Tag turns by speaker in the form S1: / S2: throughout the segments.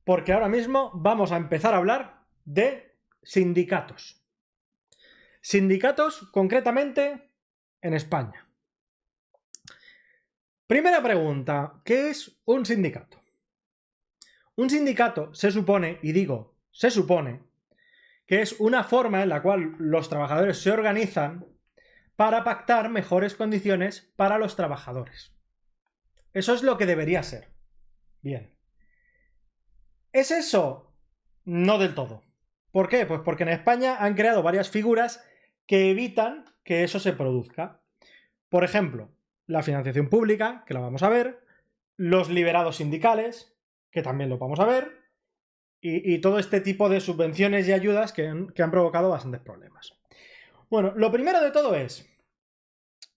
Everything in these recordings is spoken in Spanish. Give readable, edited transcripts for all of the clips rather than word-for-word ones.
S1: porque ahora mismo vamos a empezar a hablar de sindicatos. Sindicatos concretamente en España. Primera pregunta, ¿qué es un sindicato? Un sindicato se supone, y digo se supone, que es una forma en la cual los trabajadores se organizan para pactar mejores condiciones para los trabajadores. Eso es lo que debería ser. Bien. ¿Es eso? No del todo. ¿Por qué? Pues porque en España han creado varias figuras que evitan que eso se produzca. Por ejemplo, la financiación pública, que la vamos a ver, los liberados sindicales, que también lo vamos a ver, y todo este tipo de subvenciones y ayudas que han provocado bastantes problemas. Bueno, lo primero de todo es,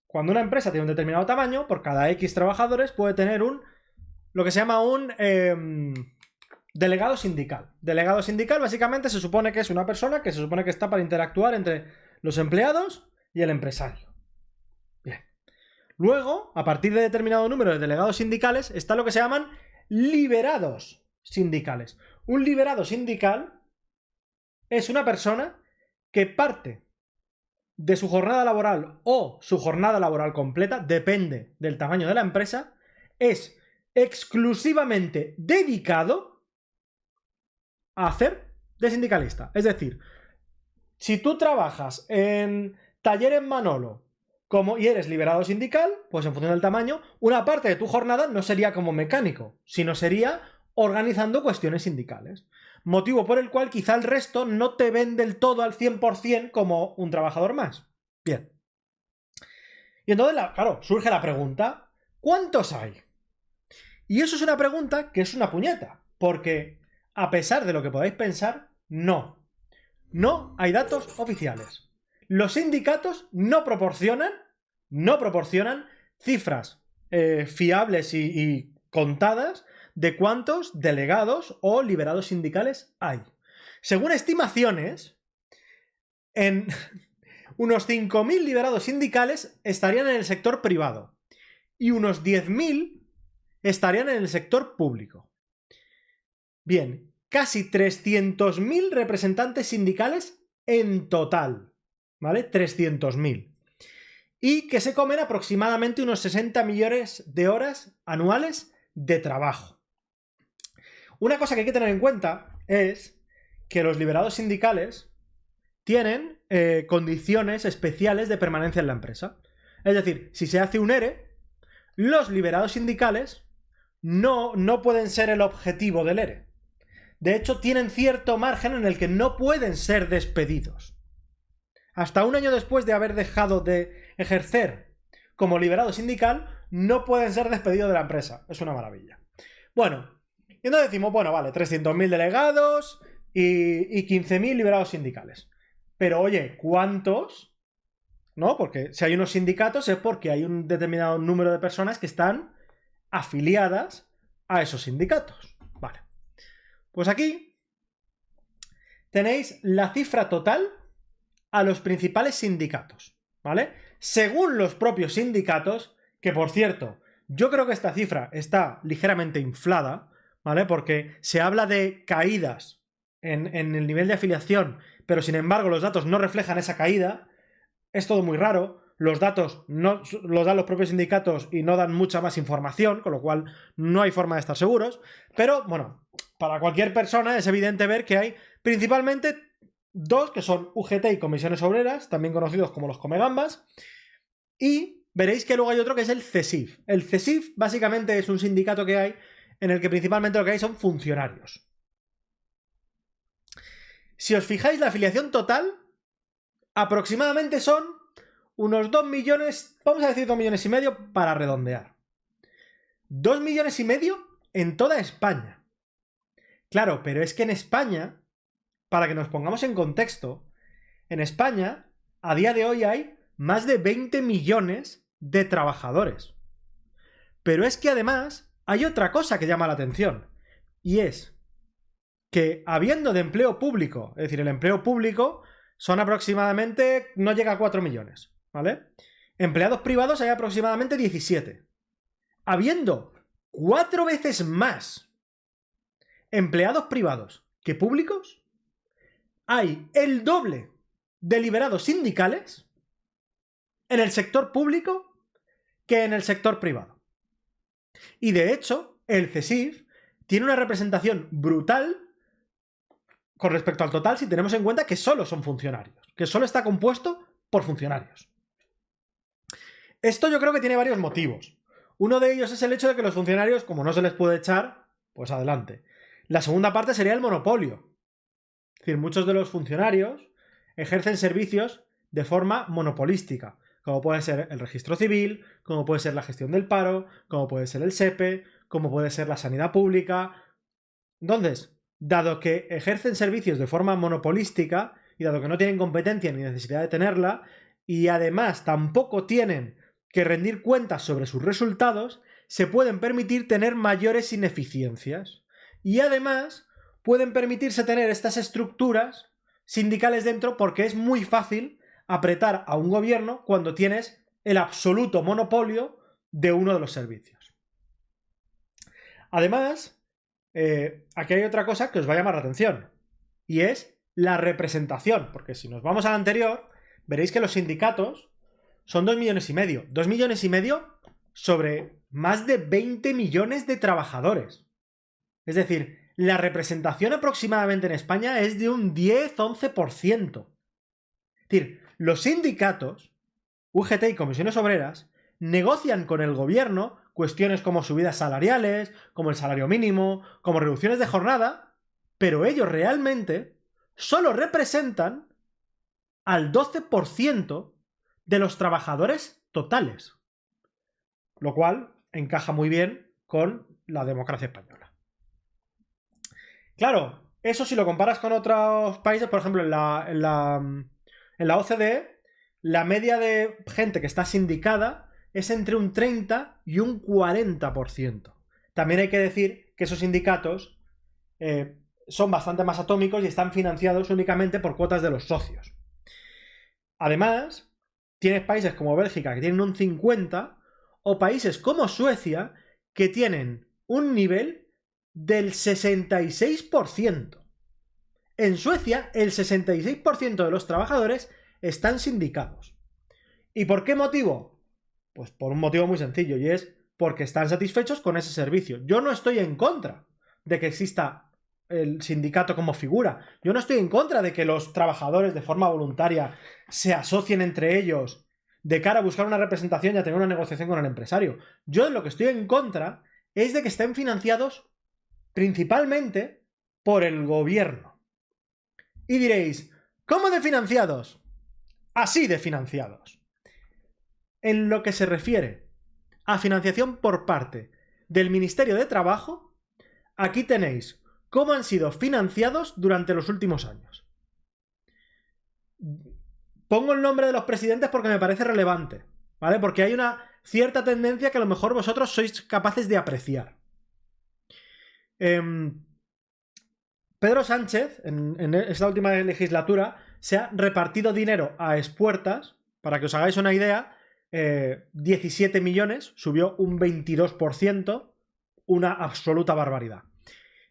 S1: cuando una empresa tiene un determinado tamaño, por cada X trabajadores puede tener lo que se llama un delegado sindical. Delegado sindical básicamente se supone que es una persona que se supone que está para interactuar entre los empleados y el empresario. Bien. Luego, a partir de determinado número de delegados sindicales, está lo que se llaman liberados sindicales. Un liberado sindical es una persona que parte de su jornada laboral o su jornada laboral completa, depende del tamaño de la empresa, es exclusivamente dedicado a hacer de sindicalista. Es decir, si tú trabajas en Talleres Manolo y eres liberado sindical, pues en función del tamaño, una parte de tu jornada no sería como mecánico, sino sería organizando cuestiones sindicales. Motivo por el cual quizá el resto no te ven del todo al 100% como un trabajador más. Bien. Y entonces, claro, surge la pregunta, ¿cuántos hay? Y eso es una pregunta que es una puñeta, porque a pesar de lo que podáis pensar, no hay datos oficiales. Los sindicatos no proporcionan cifras fiables y contadas de cuántos delegados o liberados sindicales hay. Según estimaciones, en unos 5.000 liberados sindicales estarían en el sector privado y unos 10.000 estarían en el sector público. Bien, casi 300.000 representantes sindicales en total, ¿vale? 300.000. Y que se comen aproximadamente unos 60 millones de horas anuales de trabajo. Una cosa que hay que tener en cuenta es que los liberados sindicales tienen condiciones especiales de permanencia en la empresa. Es decir, si se hace un ERE, los liberados sindicales no pueden ser el objetivo del ERE. De hecho, tienen cierto margen en el que no pueden ser despedidos. Hasta un año después de haber dejado de ejercer como liberado sindical, no pueden ser despedidos de la empresa. Es una maravilla. Bueno, y entonces decimos, bueno, vale, 300.000 delegados y 15.000 liberados sindicales. Pero oye, ¿cuántos? ¿No? Porque si hay unos sindicatos es porque hay un determinado número de personas que están afiliadas a esos sindicatos. Vale. Pues aquí tenéis la cifra total a los principales sindicatos, ¿vale? Según los propios sindicatos, que por cierto, yo creo que esta cifra está ligeramente inflada, ¿vale? Porque se habla de caídas en el nivel de afiliación, pero sin embargo los datos no reflejan esa caída. Es todo muy raro. Los datos no los dan los propios sindicatos y no dan mucha más información, con lo cual no hay forma de estar seguros. Pero, bueno, para cualquier persona es evidente ver que hay principalmente dos, que son UGT y comisiones obreras, también conocidos como los comegambas, y veréis que luego hay otro que es el CESIF. El CESIF básicamente es un sindicato que hay en el que principalmente lo que hay son funcionarios. Si os fijáis, la afiliación total aproximadamente son unos 2 millones, vamos a decir 2,5 millones para redondear. 2,5 millones en toda España. Claro, pero es que en España, para que nos pongamos en contexto, en España, a día de hoy hay más de 20 millones de trabajadores. Pero es que además hay otra cosa que llama la atención, y es que habiendo de empleo público, es decir, el empleo público son aproximadamente, no llega a 4 millones, ¿vale? Empleados privados hay aproximadamente 17. Habiendo 4 veces más empleados privados que públicos, hay el doble de liberados sindicales en el sector público que en el sector privado. Y de hecho, el CSIF tiene una representación brutal con respecto al total si tenemos en cuenta que solo son funcionarios, que solo está compuesto por funcionarios. Esto yo creo que tiene varios motivos. Uno de ellos es el hecho de que los funcionarios, como no se les puede echar, pues adelante. La segunda parte sería el monopolio. Es decir, muchos de los funcionarios ejercen servicios de forma monopolística, como puede ser el registro civil, como puede ser la gestión del paro, como puede ser el SEPE, como puede ser la sanidad pública. Entonces, dado que ejercen servicios de forma monopolística y dado que no tienen competencia ni necesidad de tenerla, y además tampoco tienen que rendir cuentas sobre sus resultados, se pueden permitir tener mayores ineficiencias. Y además pueden permitirse tener estas estructuras sindicales dentro porque es muy fácil apretar a un gobierno cuando tienes el absoluto monopolio de uno de los servicios. Además, aquí hay otra cosa que os va a llamar la atención, y es la representación, porque si nos vamos al anterior, veréis que los sindicatos son 2,5 millones. 2,5 millones sobre más de 20 millones de trabajadores. Es decir, la representación aproximadamente en España es de un 10-11%. Es decir, los sindicatos, UGT y comisiones obreras, negocian con el gobierno cuestiones como subidas salariales, como el salario mínimo, como reducciones de jornada, pero ellos realmente solo representan al 12% de los trabajadores totales, lo cual encaja muy bien con la democracia española. Claro, eso si lo comparas con otros países, por ejemplo, en la OCDE, la media de gente que está sindicada es entre un 30 y un 40%. También hay que decir que esos sindicatos son bastante más atómicos y están financiados únicamente por cuotas de los socios. Además, tienes países como Bélgica que tienen un 50% o países como Suecia que tienen un nivel del 66%. En Suecia, el 66% de los trabajadores están sindicados. ¿Y por qué motivo? Pues por un motivo muy sencillo, y es porque están satisfechos con ese servicio. Yo no estoy en contra de que exista el sindicato como figura. Yo no estoy en contra de que los trabajadores de forma voluntaria se asocien entre ellos de cara a buscar una representación y a tener una negociación con el empresario. Yo lo que estoy en contra es de que estén financiados principalmente por el gobierno. Y diréis, ¿cómo de financiados? Así de financiados. En lo que se refiere a financiación por parte del Ministerio de Trabajo, aquí tenéis cómo han sido financiados durante los últimos años. Pongo el nombre de los presidentes porque me parece relevante, ¿vale? Porque hay una cierta tendencia que a lo mejor vosotros sois capaces de apreciar. Pedro Sánchez, en esta última legislatura, se ha repartido dinero a expuertas, para que os hagáis una idea, 17 millones, subió un 22%, una absoluta barbaridad.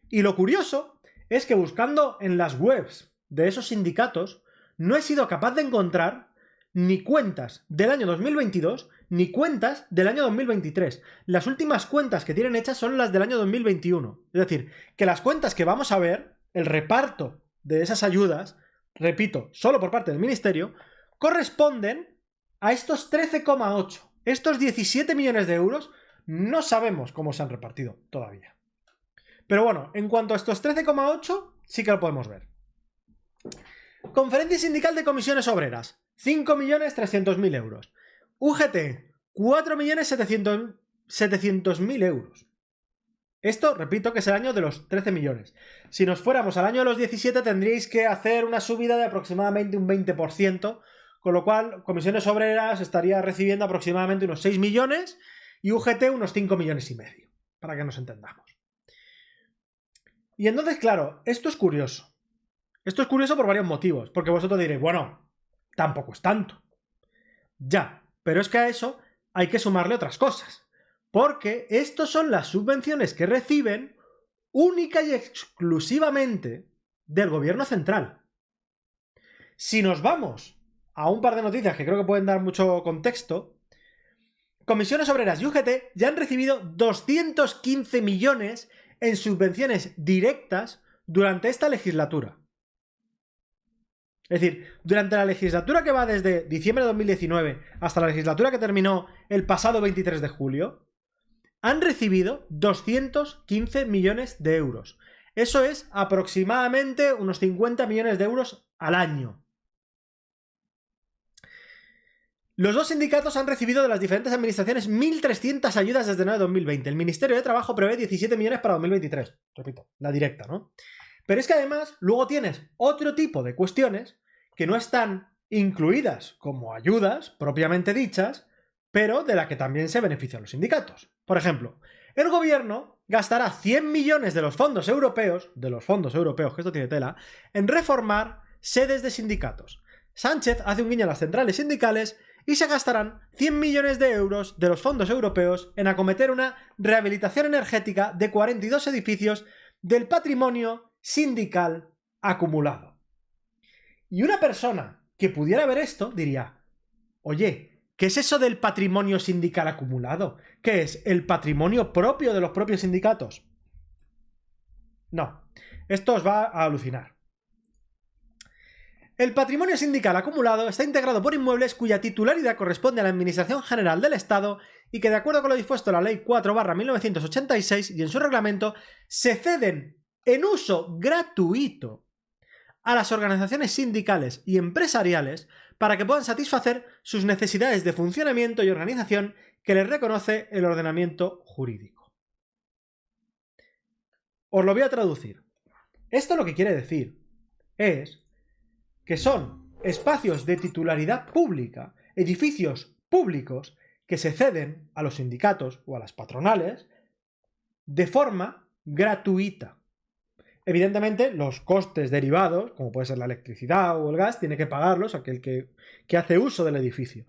S1: Y lo curioso es que buscando en las webs de esos sindicatos, no he sido capaz de encontrar ni cuentas del año 2022 ni cuentas del año 2023. Las últimas cuentas que tienen hechas son las del año 2021. Es decir, que las cuentas que vamos a ver, el reparto de esas ayudas, repito, solo por parte del ministerio, corresponden a estos 13,8. Estos 17 millones de euros no sabemos cómo se han repartido todavía. Pero bueno, en cuanto a estos 13,8, sí que lo podemos ver. Conferencia Sindical de Comisiones Obreras, 5.300.000 euros. UGT, 4.700.000 euros. Esto, repito, que es el año de los 13 millones. Si nos fuéramos al año de los 17, tendríais que hacer una subida de aproximadamente un 20%, con lo cual Comisiones Obreras estaría recibiendo aproximadamente unos 6 millones y UGT unos 5,5 millones, para que nos entendamos. Y entonces, claro, esto es curioso. Esto es curioso por varios motivos, porque vosotros diréis, bueno, tampoco es tanto. Ya, pero es que a eso hay que sumarle otras cosas, porque estos son las subvenciones que reciben única y exclusivamente del gobierno central. Si nos vamos a un par de noticias que creo que pueden dar mucho contexto, Comisiones Obreras y UGT ya han recibido 215 millones en subvenciones directas durante esta legislatura. Es decir, durante la legislatura que va desde diciembre de 2019 hasta la legislatura que terminó el pasado 23 de julio, han recibido 215 millones de euros. Eso es aproximadamente unos 50 millones de euros al año. Los dos sindicatos han recibido de las diferentes administraciones 1.300 ayudas desde enero de 2020. El Ministerio de Trabajo prevé 17 millones para 2023. Repito, la directa, ¿no? Pero es que además luego tienes otro tipo de cuestiones que no están incluidas como ayudas propiamente dichas, pero de la que también se benefician los sindicatos. Por ejemplo, el gobierno gastará 100 millones de los fondos europeos, que esto tiene tela, en reformar sedes de sindicatos. Sánchez hace un guiño a las centrales sindicales y se gastarán 100 millones de euros de los fondos europeos en acometer una rehabilitación energética de 42 edificios del patrimonio sindical acumulado. Y una persona que pudiera ver esto diría, oye, ¿qué es eso del patrimonio sindical acumulado? ¿Qué es? ¿El patrimonio propio de los propios sindicatos? No, esto os va a alucinar. El patrimonio sindical acumulado está integrado por inmuebles cuya titularidad corresponde a la Administración General del Estado y que, de acuerdo con lo dispuesto en la Ley 4/1986 y en su reglamento, se ceden en uso gratuito a las organizaciones sindicales y empresariales para que puedan satisfacer sus necesidades de funcionamiento y organización que les reconoce el ordenamiento jurídico. Os lo voy a traducir. Esto lo que quiere decir es que son espacios de titularidad pública, edificios públicos que se ceden a los sindicatos o a las patronales de forma gratuita. Evidentemente, los costes derivados, como puede ser la electricidad o el gas, tiene que pagarlos aquel que hace uso del edificio.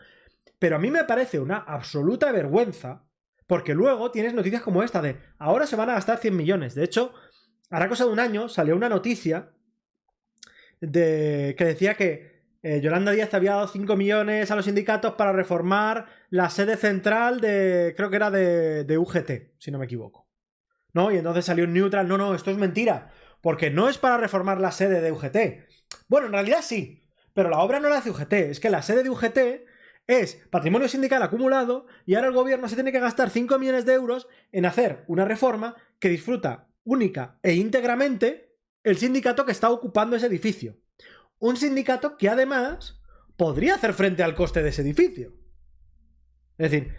S1: Pero a mí me parece una absoluta vergüenza, porque luego tienes noticias como esta de ahora se van a gastar 100 millones. De hecho, hará cosa de un año salió una noticia que decía que Yolanda Díaz había dado 5 millones a los sindicatos para reformar la sede central creo que era de UGT, si no me equivoco. ¿No? Y entonces salió un neutral, no, esto es mentira, porque no es para reformar la sede de UGT. Bueno, en realidad sí, pero la obra no la hace UGT, es que la sede de UGT es patrimonio sindical acumulado y ahora el gobierno se tiene que gastar 5 millones de euros en hacer una reforma que disfruta única e íntegramente el sindicato que está ocupando ese edificio. Un sindicato que además podría hacer frente al coste de ese edificio. Es decir,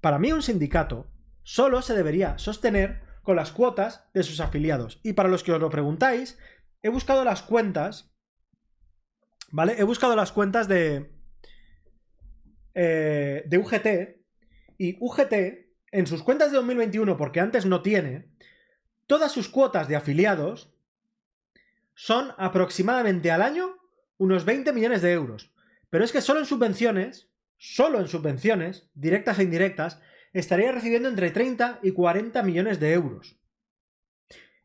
S1: para mí un sindicato solo se debería sostener con las cuotas de sus afiliados. Y para los que os lo preguntáis, he buscado las cuentas, ¿vale? He buscado las cuentas de UGT, y UGT, en sus cuentas de 2021, porque antes no tiene, todas sus cuotas de afiliados son aproximadamente al año unos 20 millones de euros. Pero es que solo en subvenciones, directas e indirectas, estaría recibiendo entre 30 y 40 millones de euros.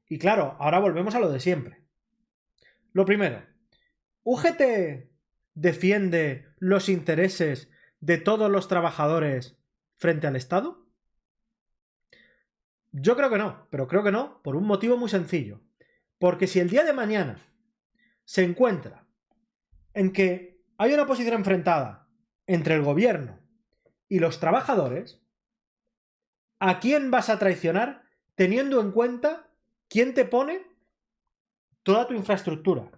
S1: Y claro, ahora volvemos a lo de siempre. Lo primero, ¿UGT defiende los intereses de todos los trabajadores frente al Estado? Yo creo que no, pero creo que no por un motivo muy sencillo. Porque si el día de mañana se encuentra en que hay una posición enfrentada entre el gobierno y los trabajadores, ¿a quién vas a traicionar teniendo en cuenta quién te pone toda tu infraestructura?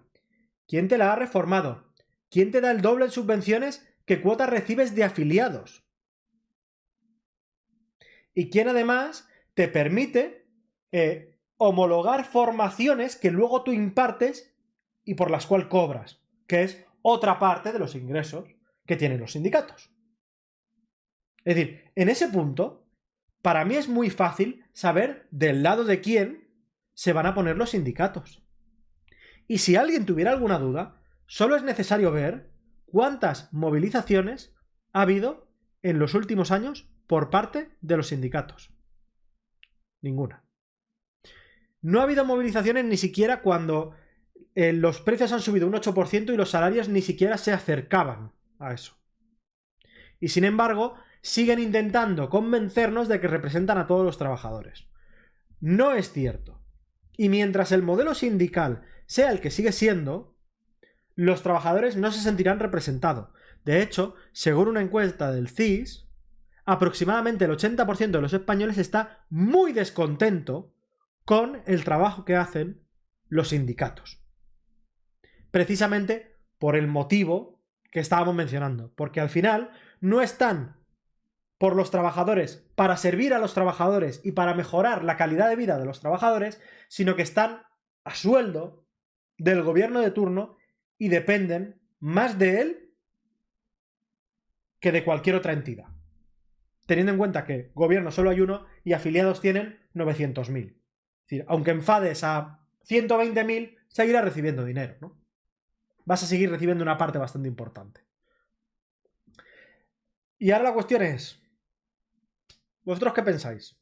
S1: ¿Quién te la ha reformado? ¿Quién te da el doble en subvenciones que cuotas recibes de afiliados? Y quién además te permite homologar formaciones que luego tú impartes y por las cuales cobras, que es otra parte de los ingresos que tienen los sindicatos. Es decir, en ese punto, para mí es muy fácil saber del lado de quién se van a poner los sindicatos. Y si alguien tuviera alguna duda, solo es necesario ver cuántas movilizaciones ha habido en los últimos años por parte de los sindicatos. Ninguna. No ha habido movilizaciones ni siquiera cuando los precios han subido un 8% y los salarios ni siquiera se acercaban a eso. Y sin embargo, siguen intentando convencernos de que representan a todos los trabajadores. No es cierto. Y mientras el modelo sindical sea el que sigue siendo, los trabajadores no se sentirán representados. De hecho, según una encuesta del CIS, aproximadamente el 80% de los españoles está muy descontento con el trabajo que hacen los sindicatos. Precisamente por el motivo que estábamos mencionando. Porque al final no están por los trabajadores para servir a los trabajadores y para mejorar la calidad de vida de los trabajadores, sino que están a sueldo del gobierno de turno y dependen más de él que de cualquier otra entidad. Teniendo en cuenta que gobierno solo hay uno y afiliados tienen 900.000. Es decir, aunque enfades a 120.000, seguirás recibiendo dinero, ¿no? Vas a seguir recibiendo una parte bastante importante. Y ahora la cuestión es, ¿vosotros qué pensáis?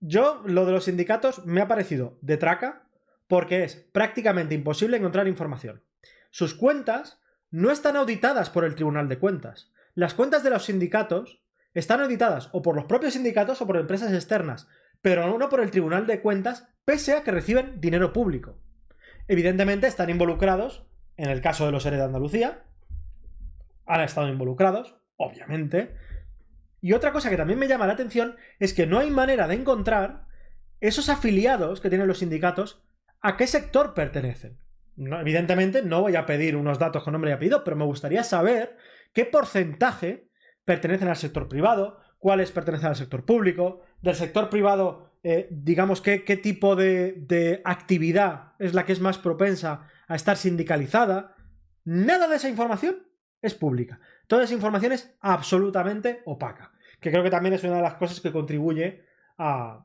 S1: Yo, lo de los sindicatos me ha parecido de traca porque es prácticamente imposible encontrar información. Sus cuentas no están auditadas por el Tribunal de Cuentas. Las cuentas de los sindicatos están auditadas o por los propios sindicatos o por empresas externas, pero no por el Tribunal de Cuentas, pese a que reciben dinero público. Evidentemente están involucrados, en el caso de los ERE de Andalucía, han estado involucrados, obviamente. Y otra cosa que también me llama la atención es que no hay manera de encontrar esos afiliados que tienen los sindicatos a qué sector pertenecen. No, evidentemente no voy a pedir unos datos con nombre y apellido, pero me gustaría saber qué porcentaje pertenecen al sector privado, cuáles pertenecen al sector público, del sector privado, digamos, qué tipo de actividad es la que es más propensa a estar sindicalizada. Nada de esa información es pública. Toda esa información es absolutamente opaca, que creo que también es una de las cosas que contribuye a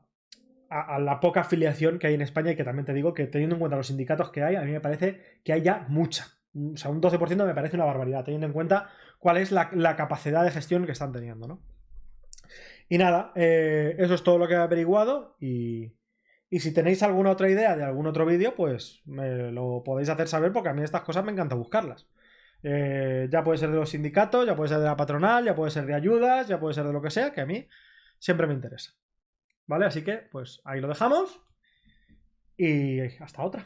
S1: la poca afiliación que hay en España y que también te digo que teniendo en cuenta los sindicatos que hay, a mí me parece que hay ya mucha. O sea, un 12% me parece una barbaridad, teniendo en cuenta cuál es la capacidad de gestión que están teniendo, ¿no? Y nada, eso es todo lo que he averiguado y si tenéis alguna otra idea de algún otro vídeo, pues me lo podéis hacer saber porque a mí estas cosas me encanta buscarlas. Ya puede ser de los sindicatos, ya puede ser de la patronal, ya puede ser de ayudas, ya puede ser de lo que sea, que a mí siempre me interesa. ¿Vale? Así que, pues ahí lo dejamos y hasta otra.